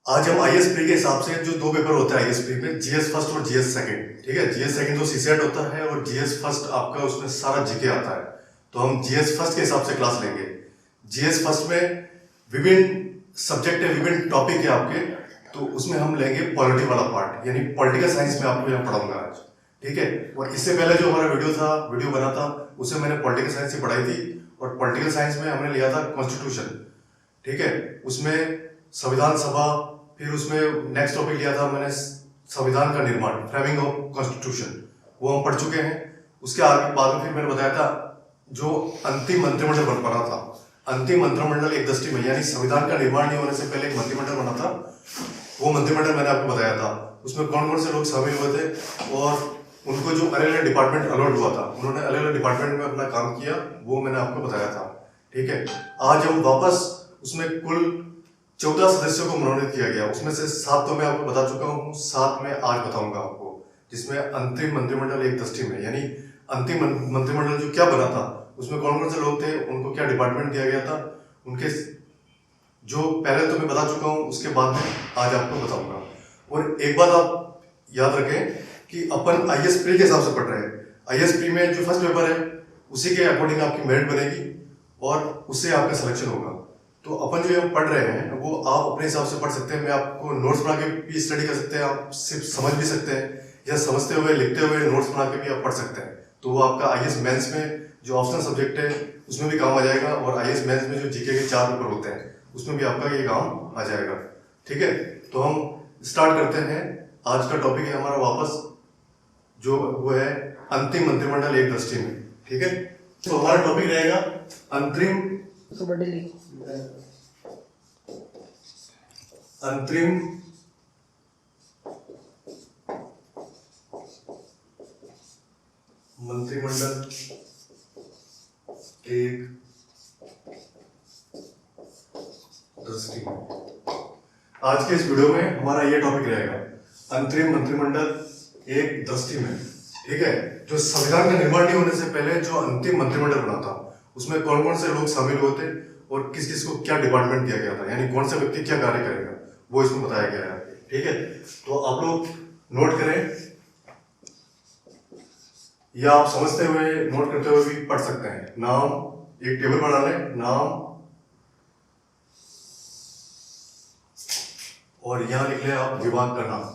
आज हम IAS pre के हिसाब से जो दो पेपर होते हैं आईएएस प्री में, जीएस फर्स्ट और जीएस सेकंड। ठीक है, जीएस सेकंड तो सीसेट होता है और जीएस फर्स्ट आपका उसमें सारा जीके आता है। तो हम जीएस फर्स्ट के हिसाब से क्लास लेंगे। जीएस फर्स्ट में विभिन्न सब्जेक्ट है, विभिन्न टॉपिक है आपके, तो उसमें हम लेंगे पॉलिटी वाला पार्ट, यानी पॉलिटिकल साइंस में आपको यहाँ पढ़ाऊंगा आज। ठीक है, और इससे पहले जो हमारा वीडियो बना था उसमें मैंने पॉलिटिकल साइंस से पढ़ाई थी, और पॉलिटिकल साइंस में हमने लिया था कॉन्स्टिट्यूशन। ठीक है, उसमें संविधान सभा, फिर उसमें नेक्स्ट टॉपिक लिया था मैंने संविधान का निर्माण, फ्रेमिंग ऑफ कॉन्स्टिट्यूशन, वो हम पढ़ चुके हैं। उसके आगे बाद में फिर मैंने बताया था जो अंतिम मंत्रिमंडल बना था। अंतिम मंत्रिमंडल एक दृष्टि में, यानी संविधान का निर्माण नहीं होने से पहले एक मंत्रिमंडल बना था, वो मंत्रिमंडल मैंने आपको बताया था। उसमें कौन कौन से लोग शामिल हुए थे और उनको जो अलग अलग डिपार्टमेंट अलॉट हुआ था, उन्होंने अलग अलग डिपार्टमेंट में अपना काम किया, वो मैंने आपको बताया था। ठीक है, आज हम वापस उसमें कुल 14 सदस्यों को मनोनीत किया गया। उसमें से 7 तो मैं आपको बता चुका हूँ, 7 में आज बताऊंगा आपको, जिसमें अंतिम मंत्रिमंडल एक दृष्टि में, यानी अंतिम मंत्रिमंडल जो क्या बना था, उसमें कौन कौन से लोग थे, उनको क्या डिपार्टमेंट दिया गया था, उनके जो पहले तो मैं बता चुका हूँ, उसके बाद में आज आपको बताऊंगा। और एक बात आप याद रखें कि अपन आईएएस प्री के हिसाब से पढ़ रहे हैं। आईएएस प्री में जो फर्स्ट पेपर है उसी के अकॉर्डिंग आपकी मेरिट बनेगी और उससे आपका सिलेक्शन होगा। तो अपन जो हम पढ़ रहे हैं वो आप अपने हिसाब से पढ़ सकते हैं। मैं आपको नोट्स बना के भी स्टडी कर सकते हैं, आप सिर्फ समझ भी सकते हैं, या समझते हुए लिखते हुए नोट्स बना के भी आप पढ़ सकते हैं। तो वो आपका आईएएस मेंस में जो ऑप्शनल सब्जेक्ट है उसमें भी काम आ जाएगा, और आईएएस मेंस में जो जीके के 4 पेपर होते हैं उसमें भी आपका ये काम आ जाएगा। ठीक है, तो हम स्टार्ट करते हैं। आज का टॉपिक है हमारा वापस जो वो है अंतिम मंत्रिमंडल एक दृष्टि में। ठीक है, तो हमारा टॉपिक रहेगा अंतरिम मंत्रिमंडल एक दृष्टि में। आज के इस वीडियो में हमारा ये टॉपिक रहेगा अंतरिम मंत्रिमंडल एक दृष्टि में। ठीक है, जो संविधान का निर्माण नहीं होने से पहले जो अंतिम मंत्रिमंडल बना था उसमें कौन कौन से लोग शामिल हुए थे और किस किस को क्या डिपार्टमेंट दिया गया था, यानी कौन सा व्यक्ति क्या कार्य करेगा, वो इसमें बताया गया है। ठीक है, तो आप लोग नोट करें, या आप समझते हुए नोट करते हुए भी पढ़ सकते हैं। नाम, एक टेबल बना लें, नाम, और यहां लिख लें आप विभाग का नाम।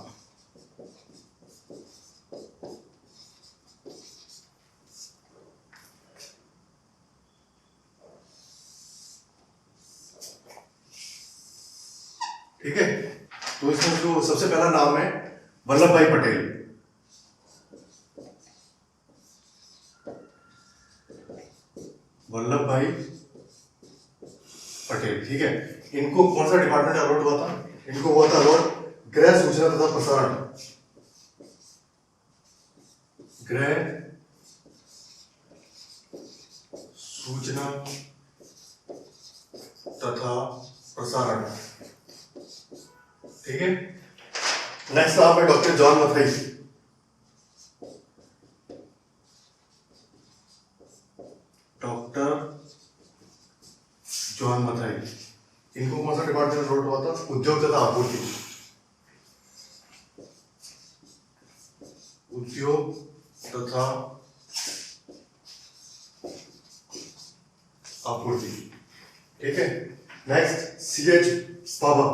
ठीक है, तो इसमें जो सबसे पहला नाम है वल्लभ भाई पटेल। वल्लभ भाई पटेल। ठीक है, इनको कौन सा डिपार्टमेंट अलॉट हुआ था? इनको हुआ था अलॉट गृह, सूचना तथा प्रसारण। गृह, सूचना तथा प्रसारण। ठीक है, नेक्स्ट नाम है doctor John Mathai. Doctor John Mathai, इनको कौन सा डिपार्टमेंट अलॉट हुआ था? उद्योग तथा आपूर्ति। उद्योग तथा आपूर्ति। ठीक है, नेक्स्ट सीएच बाबा।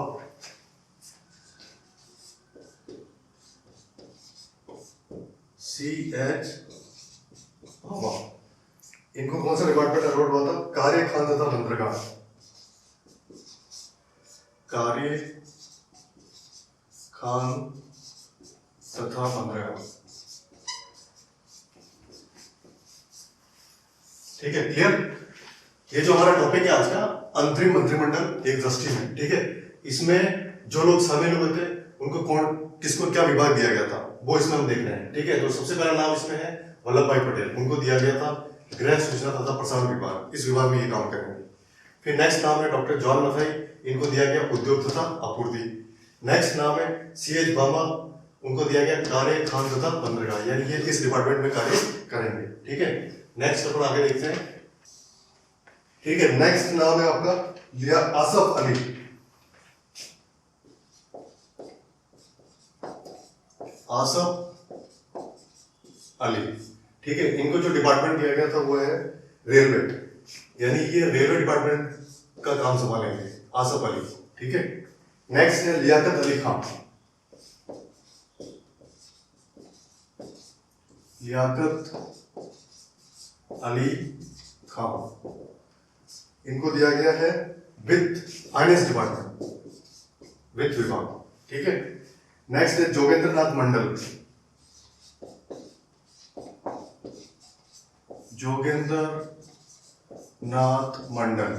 सीएच बाबा, इनको कौन सा डिपार्टमेंट अलॉट हुआ था? कार्य, खान तथा बंदरगाह। कार्य, खान तथा बंदरगाह। ठीक है, क्लियर? ये जो हमारा टॉपिक है आज का, अंतरिम मंत्रिमंडल एक दृष्टि में। ठीक है, इसमें जो लोग शामिल हुए थे उनको कौन, किसको क्या विभाग दिया गया था, वो इसमें हम देख रहे हैं। ठीक है, तो सबसे पहला नाम इसमें है वल्लभ भाई पटेल, उनको दिया गया था गृह, सूचना तथा प्रसारण विभाग, इस विभाग में ये काम करेंगे। फिर नेक्स्ट नाम है डॉक्टर जॉन मथाई, इनको दिया गया उद्योग तथा आपूर्ति। नेक्स्ट नाम है सीएच बाबा, उनको दिया गया कार्य, खान तथा बंदरगाह, यानी ये इस डिपार्टमेंट में कार्य करेंगे। ठीक है, नेक्स्ट अपन आगे देखते हैं। ठीक है, नेक्स्ट नाम है आपका लिया आसफ अली। आसफ अली, ठीक है। इनको जो डिपार्टमेंट दिया गया था वो है रेलवे, यानी ये रेलवे डिपार्टमेंट का काम संभालेंगे आसफ अली, ठीक है। नेक्स्ट है लियाकत अली खान। लियाकत अली खान, इनको दिया गया है वित्त फाइनेंस डिपार्टमेंट, वित्त विभाग, ठीक है। नेक्स्ट है जोगेंद्र नाथ मंडल। जोगेंद्र नाथ मंडल,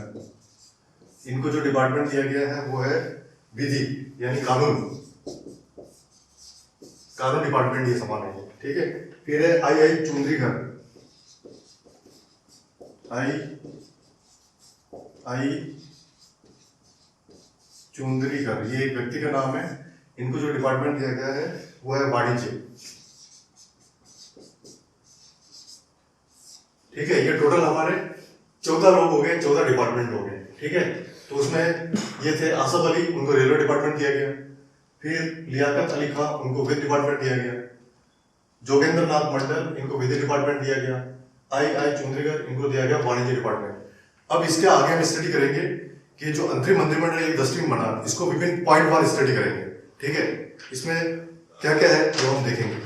इनको जो डिपार्टमेंट दिया गया है वो है विधि यानी कानून, कानून डिपार्टमेंट ये संभालेंगे, ठीक है। फिर है आई चुंद्रीकर, आई चुंद्रीकर, ये एक व्यक्ति का नाम है। इनको जो डिपार्टमेंट दिया गया है वो है वाणिज्य, ठीक है। ये टोटल हमारे 14 लोग हो गए, 14 डिपार्टमेंट हो गए, ठीक है। तो उसमें ये थे आसफ अली, उनको रेलवे डिपार्टमेंट दिया गया। फिर लियाकत अली खान, उनको वित्त डिपार्टमेंट दिया गया। जोगेंद्र नाथ मंडल, इनको विधि डिपार्टमेंट दिया गया। आई चुंद्रीकर, इनको दिया गया वाणिज्य डिपार्टमेंट। अब इसके आगे हम स्टडी करेंगे कि जो अंतरिम मंत्रिमंडल एक 10 टीम बना, इसको विभिन्न पॉइंट वार स्टडी करेंगे, ठीक है। इसमें क्या क्या है जो हम देखेंगे,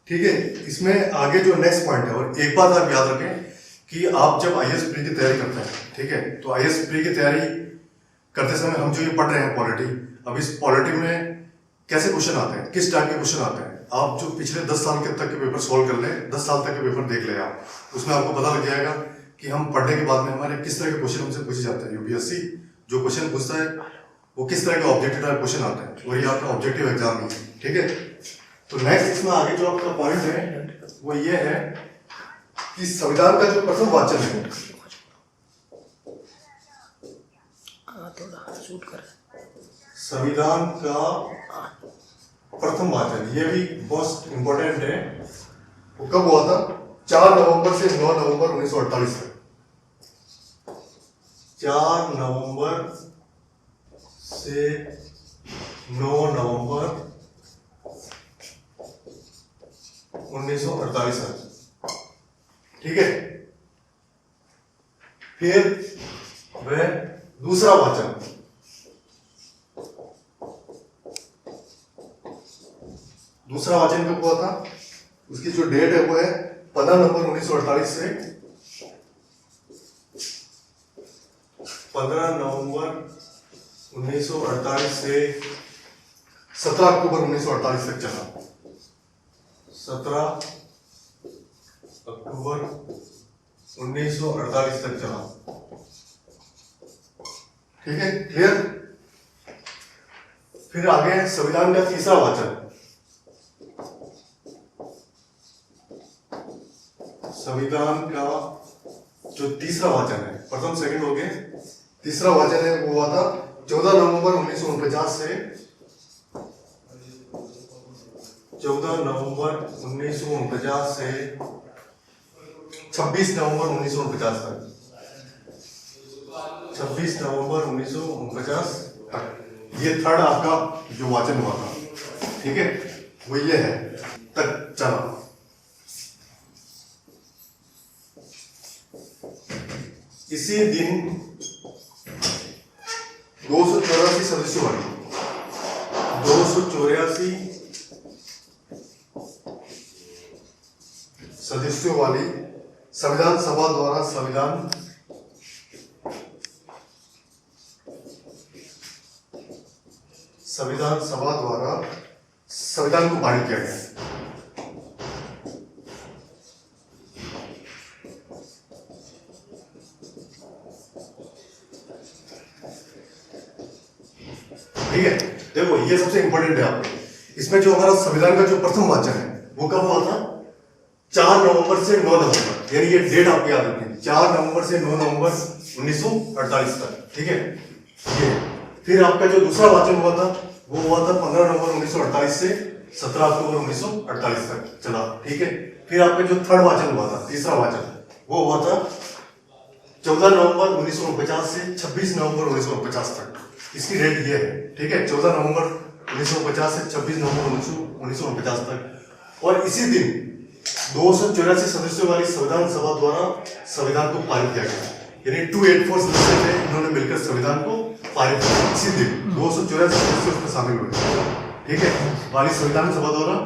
ठीक है। इसमें आगे जो नेक्स्ट पॉइंट है, और एक बात आप याद रखें कि आप जब आईएएस प्री की तैयारी करते हैं, ठीक है, तो आईएएस प्री की तैयारी करते समय हम जो ये पढ़ रहे हैं पॉलिटी, अब इस पॉलिटी में कैसे क्वेश्चन आते हैं, किस टाइप के क्वेश्चन आते हैं, आप जो पिछले 10 साल के तक के पेपर सोल्व कर लें, 10 साल तक के पेपर देख लें आप, उसमें आपको पता लग जाएगा कि हम पढ़ने के बाद में हमारे किस तरह के क्वेश्चन हमसे पूछे जाते हैं। यूपीएससी जो क्वेश्चन पूछता है वो किस तरह के ऑब्जेक्टिव टाइप क्वेश्चन आते हैं, और ये आपका ऑब्जेक्टिव एग्जाम है, ठीक है। तो नेक्स्ट इसमें आगे जो आपका पॉइंट है वो ये है कि संविधान का जो प्रथम वाचन है, थोड़ा शूट कर, संविधान का प्रथम वाचन, ये भी बहुत इंपॉर्टेंट है। वो कब हुआ था? 4 नवंबर से 9 नवंबर 1948 तक। 4 नवंबर से 9 नवंबर 1948 तक, ठीक है। फिर वह दूसरा वाचन, दूसरा वाचन कब हुआ था? उसकी जो डेट है वो है 15 नवंबर 1948 से 15 नवंबर 1948 से 17 अक्टूबर 1948 तक चला। 17 अक्टूबर 1948 तक चला, ठीक है, क्लियर। फिर आगे संविधान का तीसरा वाचन, संविधान का जो तीसरा वाचन है, प्रथम सेकंड हो गए, तीसरा वाचन है वो हुआ था 14 नवंबर 1949 से 14 नवंबर 1949 से 26 नवंबर 1949 तक, 26 नवंबर 1949 तक। ये थर्ड आपका जो वाचन हुआ था, ठीक है, वो ये है तक चला। इसी दिन 284 सदस्यों वाली 284 सदस्यों वाली संविधान सभा द्वारा संविधान को पारित किया गया। ठीक है, देखो ये सबसे इंपॉर्टेंट है आपके। इसमें जो हमारा संविधान का जो प्रथम वाचन है वो कब हुआ था? 4 नवंबर से 9 नवंबर, यानी ये डेट आपको याद रखनी, 4 नवंबर से 9 नवंबर 1948 तक, ठीक है। ये फिर आपका जो दूसरा वाचन हुआ था वो हुआ था 15 नवंबर 1948 से 17 अक्टूबर 1948 तक चला, ठीक है। फिर आपका जो थर्ड वाचन हुआ था, तीसरा वाचन, वो हुआ था 14 नवंबर 1949 से 26 नवंबर 1949 तक। इसकी डेट ये है, ठीक है। 14 नवंबर 1950 से 26 नवंबर 1949 तक। और इसी दिन 284 सदस्यों वाली संविधान सभा द्वारा संविधान को पारित किया गया, यानी 284 सदस्य थे, इन्होंने मिलकर संविधान को पारित किया। इसी दिन 284 सदस्य उसमें शामिल हुए, ठीक है, वाली संविधान सभा द्वारा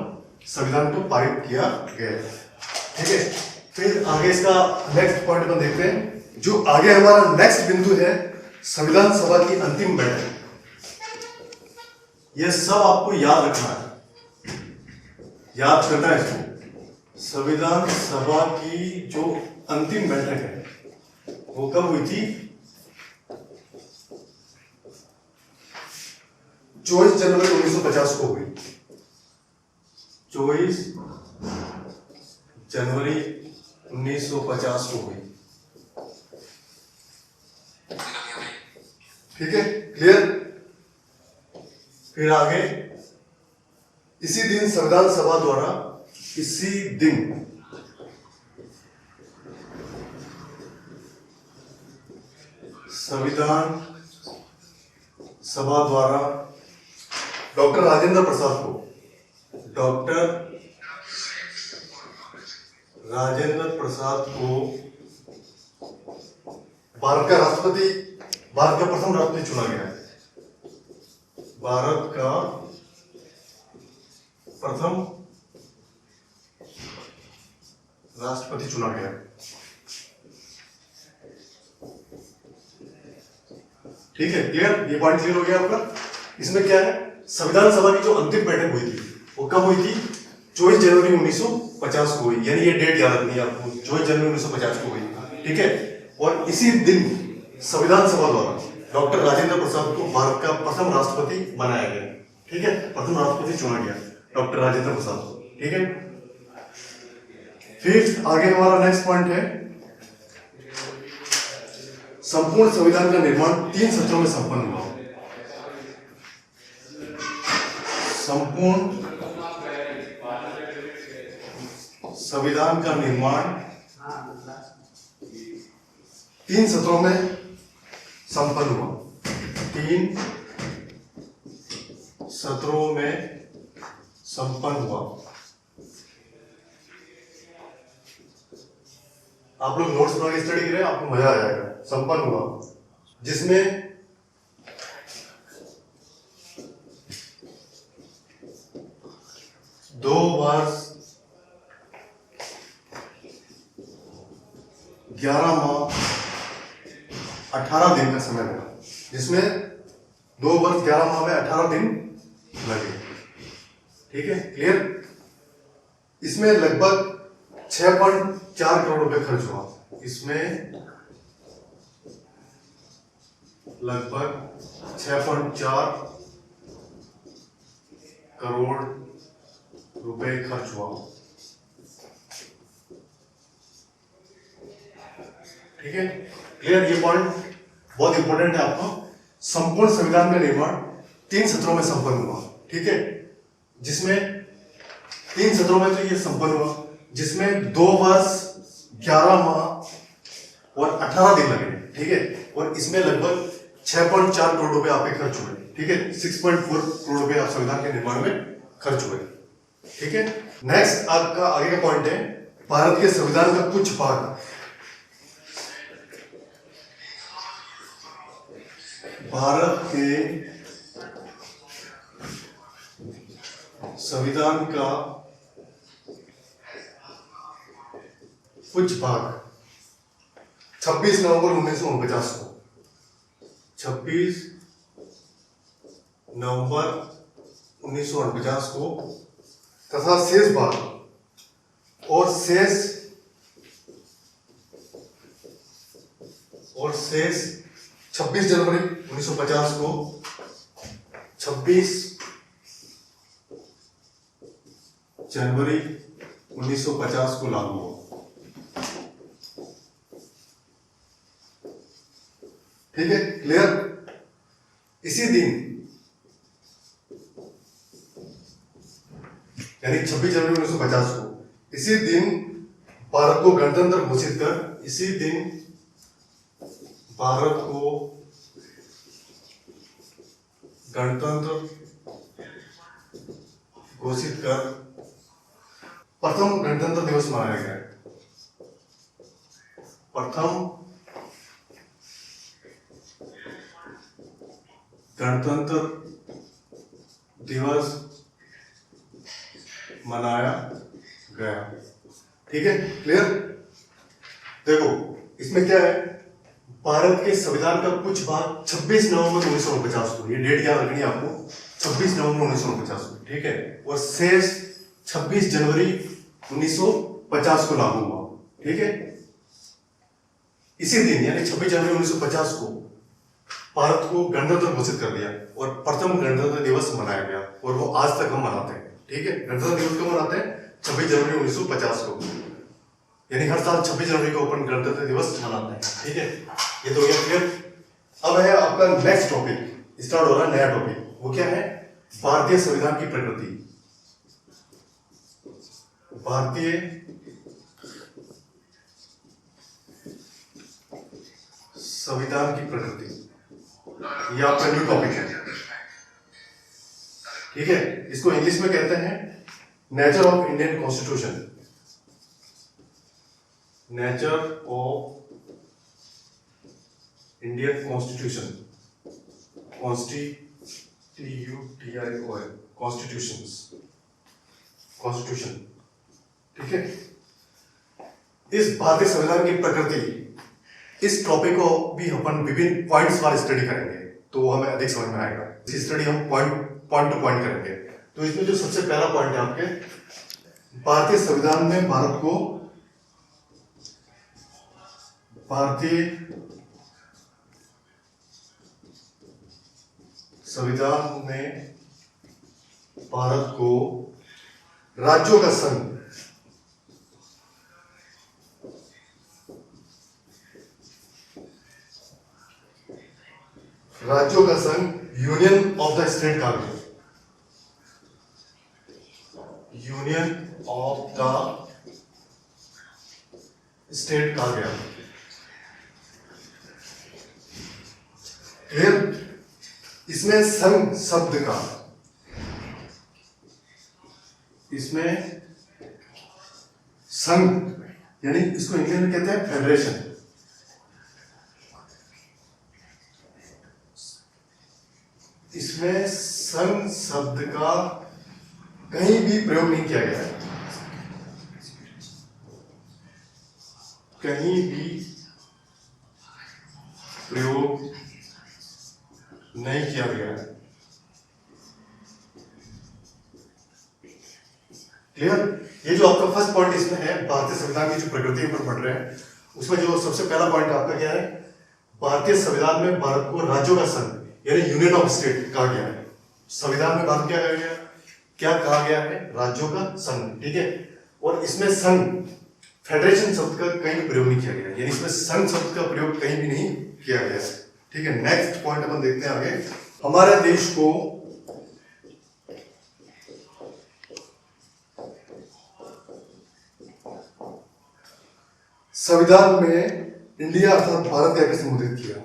संविधान को पारित किया गया, ठीक है। फिर आगे इसका नेक्स्ट पॉइंट में देखते हैं। जो आगे हमारा नेक्स्ट बिंदु है संविधान सभा की अंतिम बैठक। यह सब आपको याद रखना है, याद करना है इसको। संविधान सभा की जो अंतिम बैठक है वो कब हुई थी? 24 जनवरी 1950 को हुई। 24 जनवरी 1950 को हुई, ठीक है, क्लियर। फिर आगे इसी दिन संविधान सभा द्वारा, इसी दिन संविधान सभा द्वारा डॉक्टर राजेंद्र प्रसाद को, डॉक्टर राजेंद्र प्रसाद को भारत का राष्ट्रपति, भारत का प्रथम राष्ट्रपति चुना गया है। भारत का प्रथम राष्ट्रपति चुना गया, ठीक है, क्लियर। ये पॉइंट क्लियर हो गया आपका। इसमें क्या है, संविधान सभा की जो अंतिम बैठक हुई थी वो कब हुई थी? 24 जनवरी 1950 को हुई, यानी ये डेट याद रखनी है आपको, 24 जनवरी 1950 को हुई, ठीक है। और इसी दिन संविधान सभा द्वारा डॉक्टर राजेंद्र प्रसाद को भारत का प्रथम राष्ट्रपति बनाया गया, ठीक है, प्रथम राष्ट्रपति चुना गया डॉक्टर राजेंद्र प्रसाद को, ठीक है। फिर आगे हमारा नेक्स्ट पॉइंट है संपूर्ण संविधान का निर्माण 3 सत्रों में संपन्न हुआ। संपूर्ण संविधान का निर्माण 3 सत्रों में संपन्न हुआ। 3 सत्रों में संपन्न हुआ। आप लोग नोट्स बना के स्टडी करें, आपको मजा आ जाएगा। संपन्न हुआ जिसमें 2 वर्ष 11 माह 18 दिन का समय लगा, जिसमें 2 वर्ष 11 माह में 18 दिन लगे, ठीक है, क्लियर। इसमें लगभग 6.4 करोड़ रुपए खर्च हुआ। इसमें लगभग 6.4 करोड़ रुपए खर्च हुआ, ठीक है, क्लियर। ये पॉइंट बहुत इंपॉर्टेंट है आपको। संपूर्ण संविधान का निर्माण 3 सत्रों में संपन्न हुआ, ठीक है, जिसमें 3 सत्रों में तो ये संपन्न हुआ, जिसमें 2 वर्ष 11 माह और 18 दिन लगे, ठीक है। और इसमें लगभग 6.4 करोड़ रुपए आपके खर्च हुए, ठीक है, 6.4 करोड़ रुपए आप संविधान के निर्माण में खर्च हुए, ठीक है। नेक्स्ट आपका आगे का पॉइंट है भारत के संविधान का कुछ भाग। भारत के संविधान का कुछ भाग 26 नवंबर 1949 को, 26 नवंबर 1949 को, तथा शेष भाग और शेष 26 जनवरी 1950 को, 26 जनवरी 1950 को लागू हुआ, ठीक है, क्लियर। इसी दिन यानी 26 जनवरी 1950 को, इसी दिन भारत को गणतंत्र घोषित कर, इसी दिन भारत को गणतंत्र घोषित कर प्रथम गणतंत्र दिवस मनाया गया। प्रथम गणतंत्र दिवस मनाया गया। ठीक है, क्लियर। देखो इसमें क्या है, भारत के संविधान का कुछ भाग 26 नवंबर 1949 को, ये डेट याद रखनी है आपको, 26 नवंबर 1949 को, ठीक है, और शेष 26 जनवरी 1950 को लागू हुआ। ठीक है, इसी दिन यानी 26 जनवरी 1950 को भारत को गणतंत्र घोषित कर दिया और प्रथम गणतंत्र दिवस मनाया गया, और वो आज तक हम मनाते हैं। ठीक है, गणतंत्र दिवस कब मनाते हैं? 26 जनवरी 1950 को, यानी हर साल 26 जनवरी को अपन गणतंत्र दिवस मनाते हैं। ठीक है, ये तो हो गया क्लियर। अब है आपका नेक्स्ट टॉपिक, स्टार्ट हो रहा है नया टॉपिक, वो क्या है? भारतीय संविधान की प्रकृति। भारतीय संविधान की प्रकृति, ये आपका न्यू टॉपिक है। ठीक है, इसको इंग्लिश में कहते हैं nature of Indian constitution. Nature of Indian constitution, constitution. ठीक है, इस भारतीय संविधान की प्रकृति, इस टॉपिक को भी अपन विभिन्न पॉइंट्स पर स्टडी करेंगे, तो वो हमें अधिक समझ में आएगा। इस स्टडी हम पॉइंट टू पॉइंट करेंगे। तो इसमें जो सबसे पहला पॉइंट है आपके, भारतीय संविधान में भारत को, भारतीय संविधान में भारत को राज्यों का संघ, राज्यों का संघ, यूनियन ऑफ द स्टेट कहा गया। यूनियन ऑफ द स्टेट कहा गया। क्लियर। इसमें संघ शब्द का, इसमें संघ यानी इसको इंग्लिश में कहते हैं फेडरेशन। इसमें संघ शब्द का कहीं भी प्रयोग नहीं किया गया है, कहीं भी प्रयोग नहीं किया गया है। क्लियर। ये जो आपका फर्स्ट पॉइंट इसमें है, भारतीय संविधान की जो प्रकृति पर पढ़ रहे हैं, उसमें जो सबसे पहला पॉइंट आपका क्या है? भारतीय संविधान में भारत को राज्यों का संघ यानी यूनियन ऑफ स्टेट कहा गया है। संविधान में भारत क्या कहा गया, क्या कहा गया है? राज्यों का संघ। ठीक है, और इसमें संघ, फेडरेशन शब्द का कहीं भी प्रयोग नहीं किया गया, यानी इसमें संघ शब्द का प्रयोग कहीं भी नहीं किया गया। ठीक है, नेक्स्ट पॉइंट अपन देखते हैं आगे। हमारे देश को संविधान में इंडिया अर्थात भारत कहकर संबोधित किया।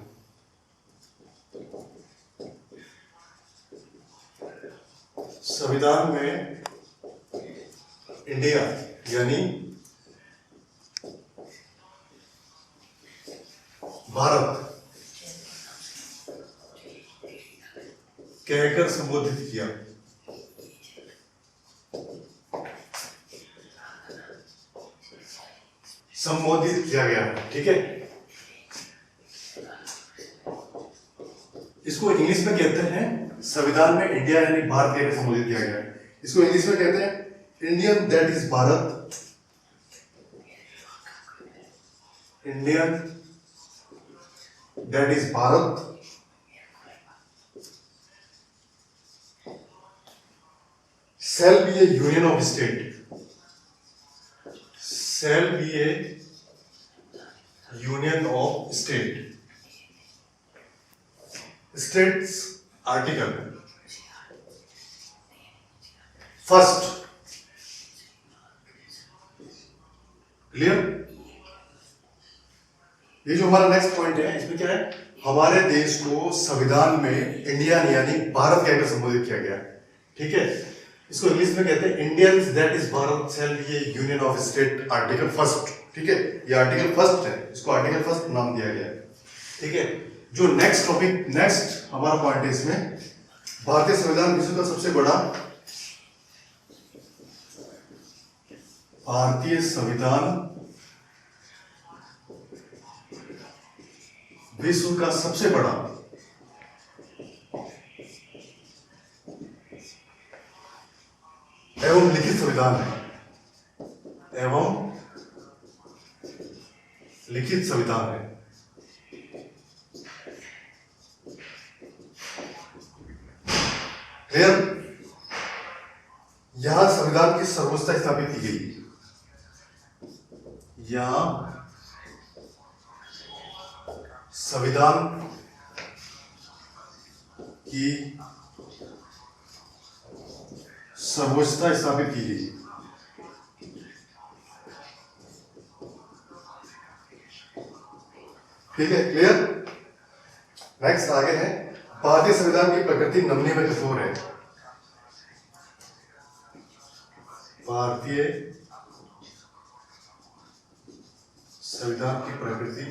संविधान में इंडिया यानी भारत कहकर संबोधित किया। संबोधित किया गया। ठीक है, इसको इंग्लिश में कहते हैं, संविधान में इंडिया यानी भारत कहकर संबोधित किया गया है। इसको इंग्लिश में कहते हैं Indian that is Bharat, Indian that is Bharat shall be a union of state, shall be a union of state. States article first, clear। ये जो हमारा नेक्स्ट पॉइंट है, इसमें क्या है? हमारे देश को संविधान में इंडिया यानी भारत कहकर संबोधित किया गया। ठीक है, इसको इंग्लिश में कहते हैं Indians that is Bharat shall be A union of state article first. ठीक है, ये आर्टिकल फर्स्ट है, इसको आर्टिकल फर्स्ट नाम दिया गया है। ठीक है, जो नेक्स्ट टॉपिक, नेक्स्ट हमारा पॉइंट है इसमें, भारतीय संविधान विश्व का सबसे बड़ा, भारतीय संविधान विश्व का सबसे बड़ा एवं लिखित संविधान है, एवं लिखित संविधान है। क्लियर? यहां संविधान की सर्वोच्चता स्थापित की गई, यहां संविधान की सर्वोच्चता स्थापित की गई। ठीक है, क्लियर? नेक्स्ट आगे है, भारतीय संविधान की प्रकृति नमनीय में कठोर है। भारतीय संविधान की प्रकृति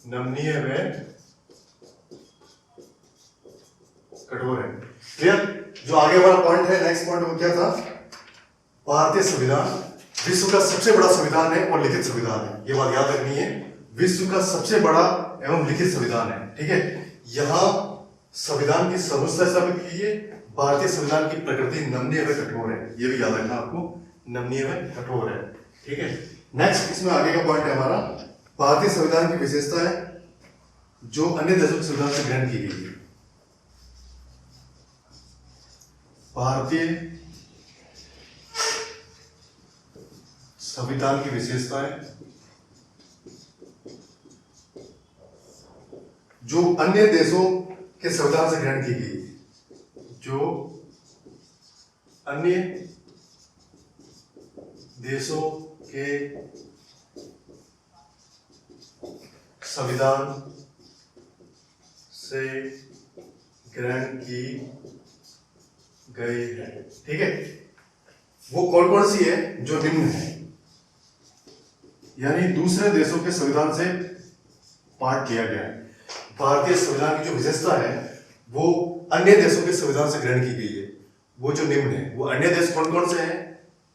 नमनीय में कठोर है। क्लियर? जो आगे वाला पॉइंट है, नेक्स्ट पॉइंट वो क्या था? भारतीय संविधान विश्व का सबसे बड़ा संविधान है और लिखित संविधान है। ये बात याद रखनी है, विश्व का सबसे बड़ा एवं लिखित संविधान है। ठीक है, यहां संविधान की सर्वोच्चता स्थापित की है। भारतीय संविधान की प्रकृति नमनीय में कठोर है, ये भी याद रखना आपको, नमनीय में कठोर है। ठीक है, नेक्स्ट इसमें आगे का पॉइंट है हमारा, भारतीय संविधान की विशेषता है जो अन्य देशों के संविधान से ग्रहण की गई है। भारतीय संविधान की विशेषता है जो अन्य देशों के संविधान से ग्रहण की गई, जो अन्य देशों के संविधान से ग्रहण की गई है। ठीक है, वो कौन कौन सी है? जो निम्न है, यानी दूसरे देशों के संविधान से पाठ लिया गया है। भारतीय संविधान की जो विशेषता है वो अन्य देशों के संविधान से ग्रहण की गई है। वो जो निम्न है, वो अन्य देश कौन कौन से हैं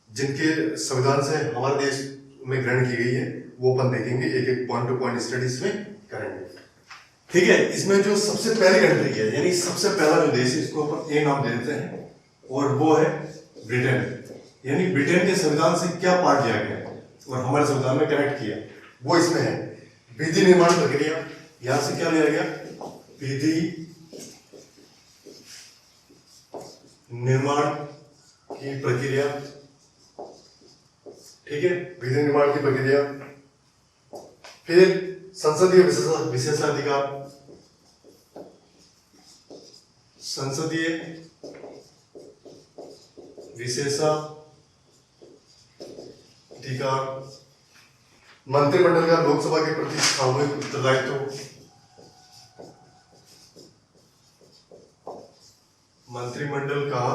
जिनके संविधान से हमारे देश में ग्रहण की गई है, वो अपन देखेंगे, एक एक पॉइंट टू पॉइंट स्टडीज में करेंगे। ठीक है, इसमें जो सबसे पहली कंट्री है, यानी सबसे पहला जो देश है, इसको अपन ए नाम दे देते हैं, और वो है ब्रिटेन। यानी ब्रिटेन के संविधान से क्या पाठ लिया गया और हमारे संविधान में कनेक्ट किया, वो इसमें है। विधि निर्माण प्रक्रिया, यहां से क्या लिया गया? विधि निर्माण की प्रक्रिया। ठीक है, विधि निर्माण की प्रक्रिया। फिर संसदीय विशेषाधिकार, संसदीय विशेषाधिकार, मंत्रिमंडल का लोकसभा के प्रति सामूहिक उत्तरदायित्व, मंत्रिमंडल का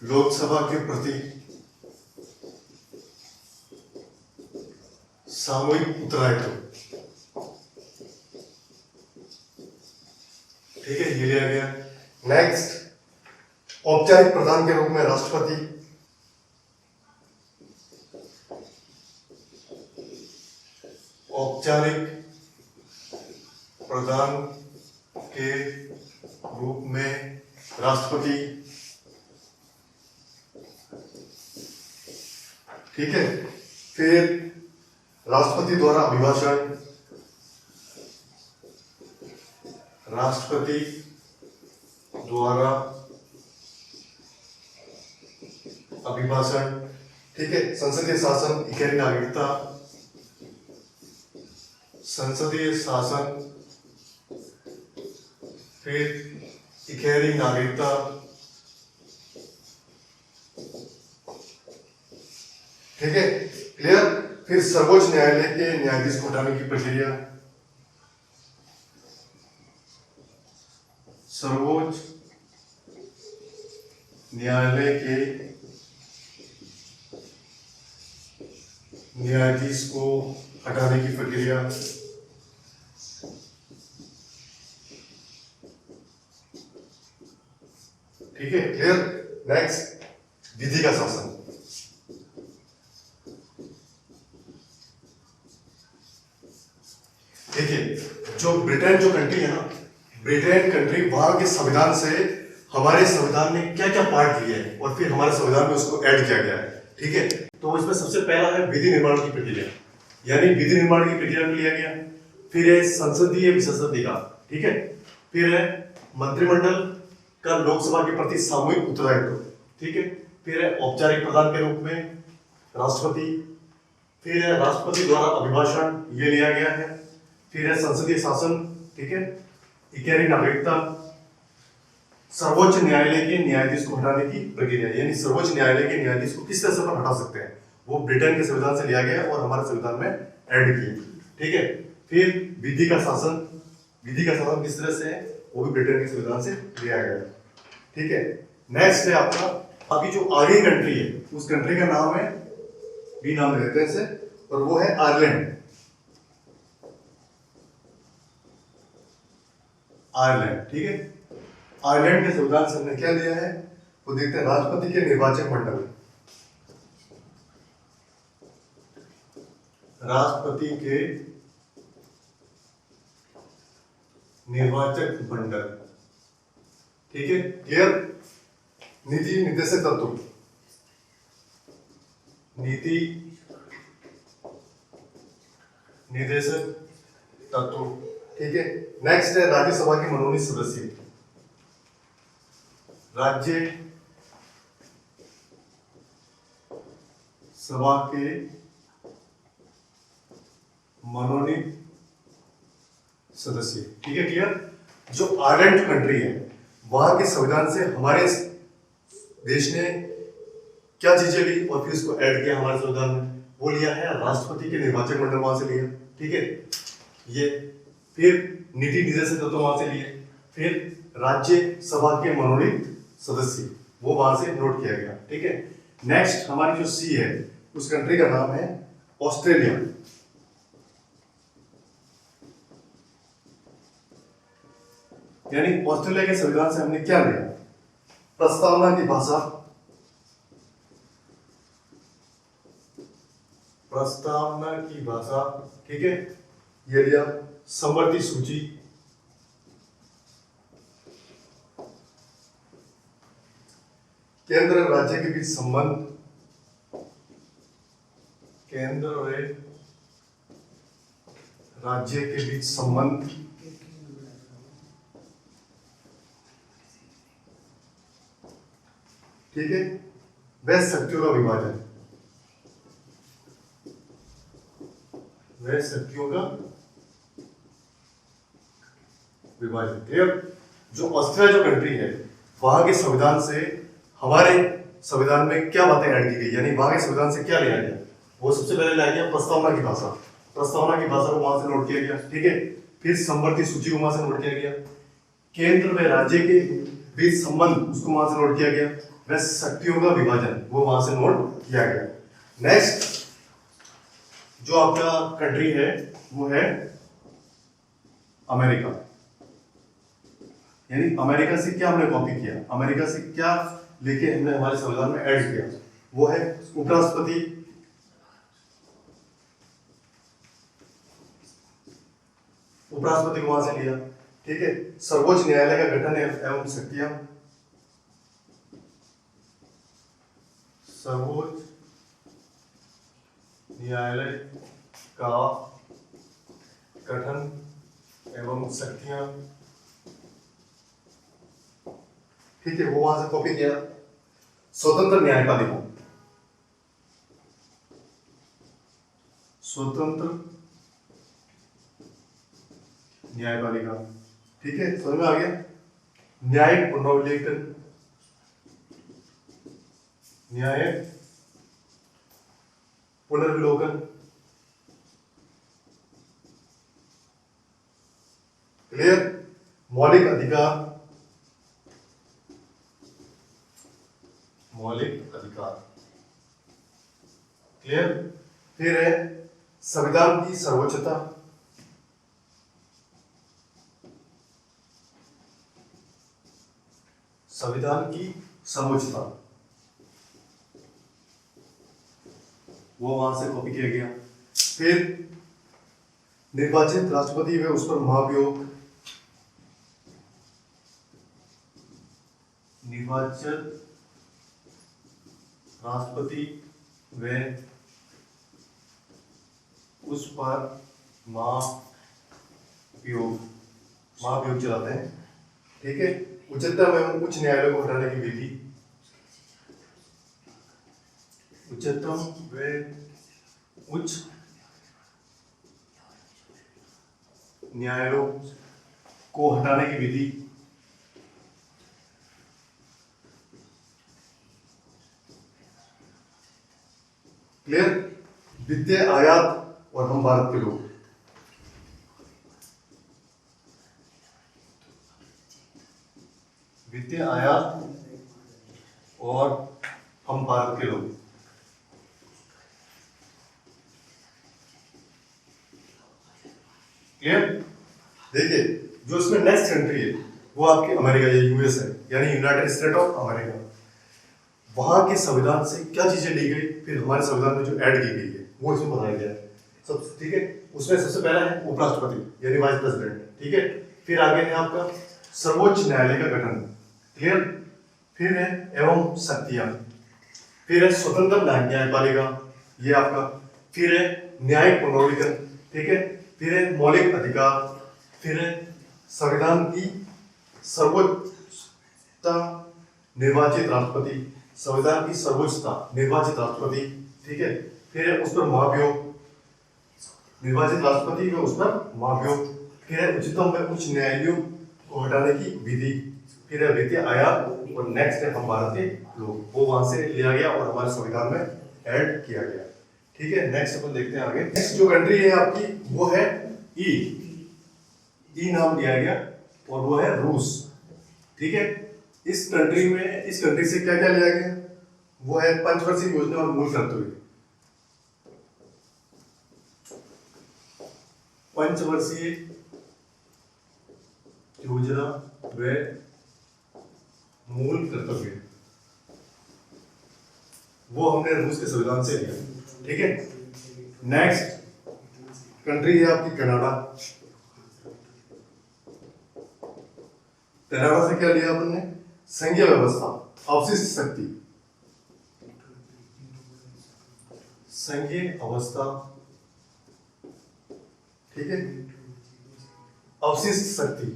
लोकसभा के प्रति सामूहिक उत्तरदायित्व। ठीक है, ये लिया गया। नेक्स्ट, औपचारिक प्रधान के रूप में राष्ट्रपति, औपचारिक प्रधान के रूप में राष्ट्रपति। ठीक है, फिर राष्ट्रपति द्वारा अभिभाषण, राष्ट्रपति द्वारा अभिभाषण। ठीक है, संसदीय शासन, इकाई नागरिकता, संसदीय शासन, फिर इकाई नागरिकता। ठीक है, क्लियर? फिर सर्वोच्च न्यायालय के न्यायाधीश को हटाने की प्रक्रिया, सर्वोच्च न्यायालय के न्यायाधीश को हटाने की प्रक्रिया, ठीक है, क्लियर। नेक्स्ट, विधि का शासन। देखिए, जो ब्रिटेन जो कंट्री है ना, ब्रिटेन कंट्री वहां के संविधान से हमारे संविधान में क्या क्या पार्ट लिए हैं और फिर हमारे संविधान में उसको ऐड किया गया है, ठीक है। तो इसमें सबसे पहला है विधि निर्माण की प्रक्रिया, यानी विधि निर्माण की प्रक्रिया में लिया गया। फिर है संसदीय विशेषाधिकार, ठीक है। फिर है मंत्रिमंडल का लोकसभा के प्रति सामूहिक उत्तरदायित्व, ठीक है। फिर है औपचारिक प्रधान के रूप में राष्ट्रपति। फिर है राष्ट्रपति द्वारा अभिभाषण, ये लिया गया है। फिर है संसदीय शासन, ठीक है। 11वीं नागरिकता, सर्वोच्च न्यायालय के न्यायाधीश को हटाने की प्रक्रिया, यानी सर्वोच्च न्यायालय के न्यायाधीश को किस तरह से अपन हटा सकते हैं, वो ब्रिटेन के संविधान से लिया गया और हमारे संविधान में ऐड किए, ठीक है। फिर विधि का शासन, विधि का शासन किस तरह से है, वो भी ब्रिटेन के संविधान से लिया गया, ठीक है। नेक्स्ट है आपका, अभी जो आगे कंट्री है उस कंट्री का नाम है, भी नाम लेते हैं इसे, और वो है आयरलैंड। आयरलैंड, ठीक है। आयरलैंड के संविधान से हमने क्या लिया है, वो देखते हैं, राष्ट्रपति के निर्वाचक मंडल, राष्ट्रपति के निर्वाचक मंडल, ठीक है, क्लियर। नीति निर्देशक तत्व, नीति निर्देशक तत्व, ठीक है। नेक्स्ट है राज्यसभा के मनोनीत सदस्य, राज्य सभा के मनोनीत सदस्य, ठीक है, क्लियर। जो आयरलैंड कंट्री है वहां के संविधान से हमारे देश ने क्या चीजें ली और फिर उसको ऐड किया हमारे संविधान में, वो लिया है राष्ट्रपति के निर्वाचक मंडल, वहां से लिया, ठीक है, ये। फिर नीति निर्देशक तत्व वहां से लिए। फिर राज्य सभा के मनोनीत सदस्य, वो वहां से नोट किया गया, ठीक है। नेक्स्ट हमारी जो सी है उस कंट्री का नाम है ऑस्ट्रेलिया, यानी ऑस्ट्रेलिया के संविधान से हमने क्या लिया, प्रस्तावना की भाषा, प्रस्तावना की भाषा, ठीक है, ये लिया। समवर्ती सूची, केंद्र और राज्य के बीच संबंध, केंद्र और राज्य के बीच संबंध, ठीक है। वह शक्तियों का विभाजन, वह शक्तियों का विभाजन, क्लियर। जो ऑस्ट्रेलिया जो कंट्री है वहां के संविधान से हमारे संविधान में क्या बातें ऐड की गई, यानी वहां के संविधान से क्या लिया गया, वो सबसे पहले लाया गया प्रस्तावना की भाषा, प्रस्तावना की भाषा को वहां से नोट किया गया, ठीक है। फिर समवर्ती सूची को वहां से नोट किया गया। केंद्र व राज्य के बीच संबंध, उसको वहां से नोट किया गया। वह शक्तियों का विभाजन, वो वहां से नोट किया गया। नेक्स्ट जो आपका कंट्री है वो है अमेरिका, यानी अमेरिका से क्या हमने कॉपी किया, अमेरिका से क्या लेके हमने हमारे संविधान में ऐड किया, वो है उपराष्ट्रपति, उपराष्ट्रपति को वहां से लिया, ठीक है। सर्वोच्च न्यायालय का गठन एवं शक्तियां, सर्वोच्च न्यायालय का गठन एवं शक्तियां, ठीक है, वो वहां से कॉपी किया। स्वतंत्र न्यायपालिका, स्वतंत्र न्यायपालिका, ठीक है, समझ में आ गया। न्यायिक पुनर्विलेखन, न्यायिक पुनर्विलोकन, फिर है संविधान की सर्वोच्चता, संविधान की सर्वोच्चता, वो वहां से कॉपी किया गया। फिर निर्वाचित राष्ट्रपति व उस पर महाभियोग, निर्वाचित राष्ट्रपति व उस पर महाभियोग, महाभियोग चलाते हैं। ठीक है। उच्चतम एवं उच्च न्यायालय को हटाने की विधि, उच्चतम व उच्च न्यायालयों को हटाने की विधि, क्लियर। वित्तीय आयात और हम भारत के लोग, वित्तीय आयात और हम भारत के लोग, क्लियर। देखिए जो इसमें नेक्स्ट कंट्री है वो आपकी अमेरिका या यूएस है, यानी यूनाइटेड स्टेट ऑफ अमेरिका। वहां के संविधान से क्या चीजें ली गई, फिर हमारे संविधान में जो ऐड की गई है वो इसमें बताया गया है सब। ठीक है। उसमें सबसे पहला है उपराष्ट्रपति यानी वाइस प्रेसिडेंट। ठीक है। फिर आगे है आपका सर्वोच्च न्यायालय का गठन, क्लियर। फिर है एवं शक्तियां, फिर है स्वतंत्र न्यायपालिका, ये आपका। फिर है न्यायिक पुनर्विवेचन, ठीक है। फिर है मौलिक अधिकार, फिर है संविधान की सर्वोच्चता, निर्वाचित राष्ट्रपति, संविधान की सर्वोच्चता, निर्वाचित राष्ट्रपति, ठीक है। फिर है उस पर महाभियोग, निर्वाचित राष्ट्रपति को उस पर महाभियोग। फिर है उच्चतम व उच्च न्यायालयों को हटाने की विधि, फिर है वित्तीय आयात, और नेक्स्ट है हम भारत के लोग, वो वहां से लिया गया और हमारे संविधान में ऐड किया गया। ठीक है। नेक्स्ट अपन देखते हैं आगे। नेक्स्ट जो कंट्री है आपकी वो है ई नाम दिया गया, और वो है रूस। ठीक है। इस कंट्री में, इस कंट्री से क्या क्या लिया गया, वो है पंचवर्षीय योजना और मूल कर्तव्य, पंचवर्षीय योजना व मूल कर्तव्य, वो हमने रूस के संविधान से लिया। ठीक है। नेक्स्ट कंट्री है आपकी कनाडा। कनाडा से क्या लिया हमने, संघीय व्यवस्था, अवशिष्ट शक्ति, संघीय अवस्था, ठीक है, अवशिष्ट शक्ति,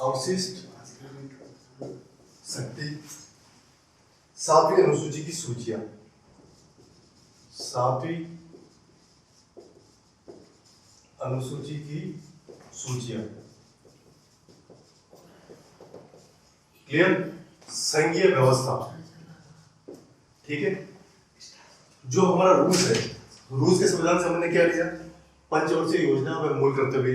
अवशिष्ट शक्ति, 7वीं अनुसूची की सूचियां, 7वीं अनुसूची की सूचियां, क्लियर। संघीय व्यवस्था, ठीक है। जो हमारा रूस है, रूस के संविधान से हमने क्या लिया, पंचवर्षीय योजना व मूल कर्तव्य।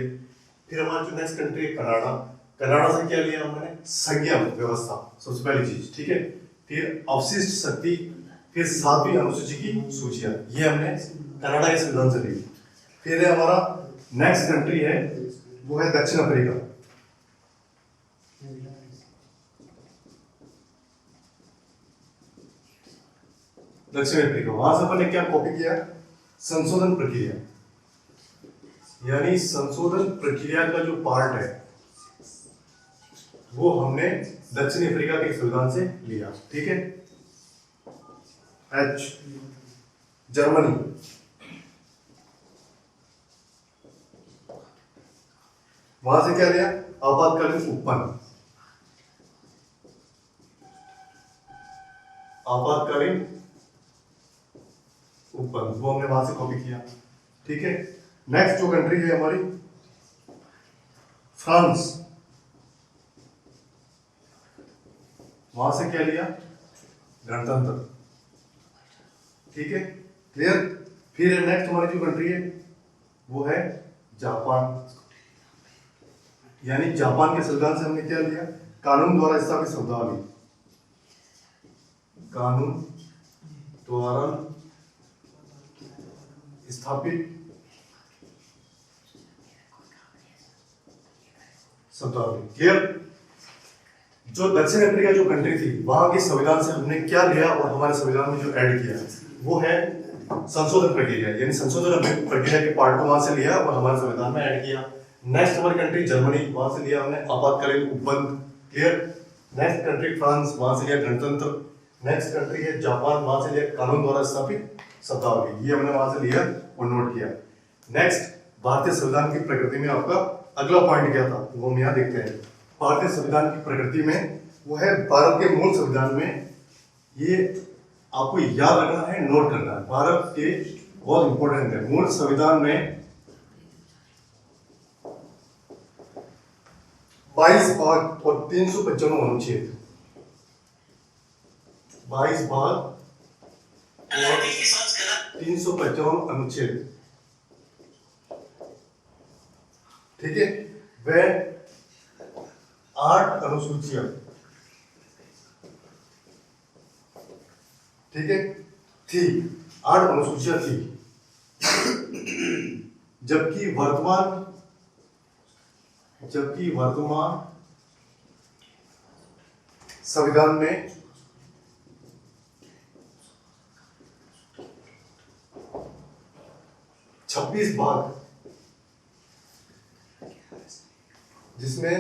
फिर हमारा जो नेक्स्ट कंट्री है कनाडा, कनाडा से क्या लिया हमने, संघीय व्यवस्था, सबसे पहली चीज, ठीक है। फिर अवशिष्ट शक्ति, फिर 7वीं अनुसूची की सूचियां, ये हमने कनाडा के संविधान से ली। फिर है हमारा नेक्स्ट कंट्री है वो है दक्षिण अफ्रीका। दक्षिण अफ्रीका, वहां से अपन ने क्या कॉपी किया, संशोधन प्रक्रिया, यानी संशोधन प्रक्रिया का जो पार्ट है वो हमने दक्षिण अफ्रीका के संविधान से लिया। ठीक है। एच, जर्मनी, वहां से क्या लिया, आपातकालीन उपपन्न, आपातकालीन उपपन्न, वो हमने वहां से कॉपी किया। ठीक है। नेक्स्ट जो कंट्री है हमारी फ्रांस, वहां से क्या लिया, गणतंत्र, ठीक है, क्लियर। फिर नेक्स्ट हमारी जो कंट्री है वो है जापान, यानी जापान के संविधान से हमने क्या लिया, कानून द्वारा स्थापित शब्दावली, कानून द्वारा स्थापित शब्दावली। क्लियर? जो दक्षिण अफ्रीका जो कंट्री थी वहां के संविधान से हमने क्या लिया और हमारे संविधान में जो ऐड किया वो है संशोधन प्रक्रिया, यानी संशोधन प्रक्रिया के पार्ट को वहां से लिया और हमारे संविधान में ऐड किया। नेक्स्ट हमारी कंट्री जर्मनी, वहां से लिया हमने आपातकालीन उपबंध। क्लियर? नेक्स्ट कंट्री फ्रांस, वहां से लिया गणतंत्र। नेक्स्ट कंट्री है जापान, वहां से लिया कानून द्वारा स्थापित शब्दावली। ये हमने वहां से लिया और नोट किया। नेक्स्ट भारतीय संविधान की प्रकृति में आपका अगला पॉइंट क्या था वो हम यहाँ देखते हैं। भारतीय संविधान की प्रकृति में वो है भारत के मूल संविधान में, ये आपको याद रखना है, नोट करना है। भारत के बहुत इंपॉर्टेंट है, मूल संविधान में 22 भाग और 355 अनुच्छेद, 22 भाग और 355 अनुच्छेद, ठीक है। वह 8 अनुसूचियां, ठीक है, थी, 8 अनुसूचियां थी। जबकि वर्तमान संविधान में 26 भाग, जिसमें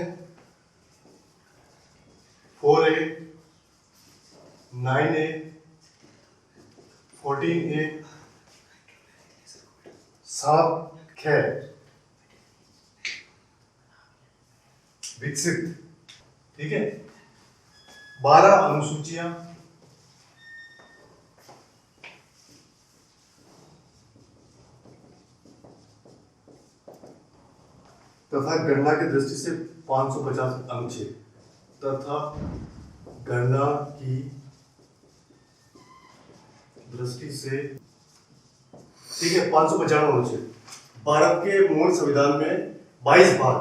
4A, 9A, 14A, 7ख विकसित, ठीक है। 12 अनुसूचियां तथा गणना की दृष्टि से 550 अनुच्छेद, तथा गणना की दृष्टि से, ठीक है, 595 अनुच्छेद। भारत के मूल संविधान में 22 भाग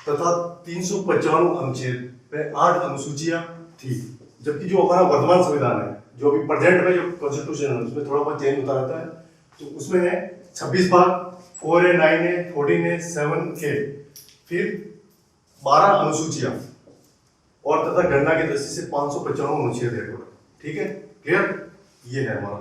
तथा 355 अनुच्छेद पे 8 अनुसूचियां थी। जबकि जो हमारा वर्तमान संविधान है, जो अभी प्रेजेंट में जो कॉन्स्टिट्यूशन है उसमें थोड़ा बहुत चेंज होता रहता है, तो उसमें है 26 भाग, 4A, 9A, 14A, 7A, फिर 12 अनुसूचियां और तथा गणना की दृष्टि से 555 अनुच्छेद है, ठीक है। क्लियर? ये है हमारा